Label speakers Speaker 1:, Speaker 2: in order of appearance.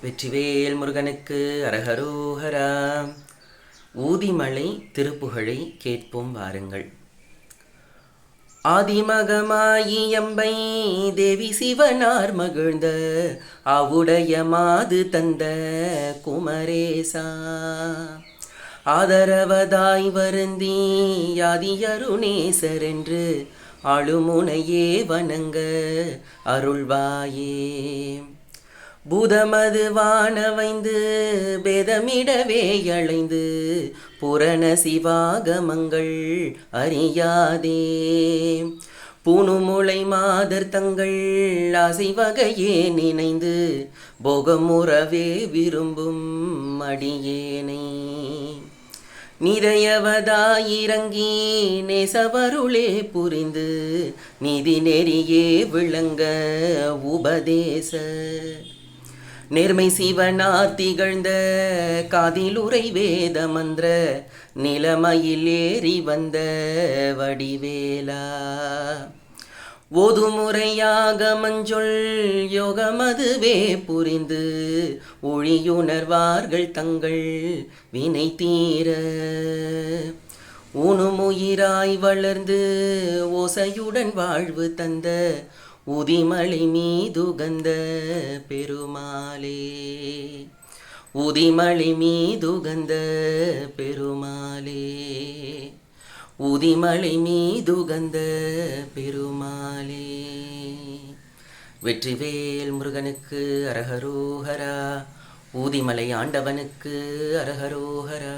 Speaker 1: வெற்றிவேல் முருகனுக்கு அரஹரோஹரா. ஊதிமலை திருப்புகழை கேட்போம் வாருங்கள். ஆதிமகமாயியம்பை தேவி சிவனார் மகிழ்ந்த அவுடைய மாது தந்த குமரேசா, ஆதரவதாய் வருந்தி யாதியருணேசர் என்று அழுமுனையே வணங்க அருள்வாயே. பூதமது வானவைந்து பேதமிடவே அழைந்து புரண சிவாகமங்கள் அறியாதே, பூணுமுளை மாதர் தங்கள் ஆசை வகையே நினைந்து போகமுறவே விரும்பும் அடியேனை, நிதையவதாயிரங்கி நேசவருளே புரிந்து நிதி நெறியே விளங்க உபதேச, நேர்மை சிவனார் திகழ்ந்த காதிலுரை வேத மந்திர நிலைமையில் ஏறி வந்த வடிவேலா, ஓதுமுறையாக மஞ்சொல் யோகமதுவே புரிந்து ஒழியுணர்வார்கள் தங்கள் வினை தீர, ஊனுமுயிராய் வளர்ந்து ஓசையுடன் வாழ்வு தந்த உதிமலை மீதுகந்த பெருமாளே, உதிமலை மீதுகந்த பெருமாளே, உதிமலை மீதுகந்த பெருமாளே. வெற்றிவேல் முருகனுக்கு அரஹரோஹரா. ஊதிமலை ஆண்டவனுக்கு அரஹரோஹரா.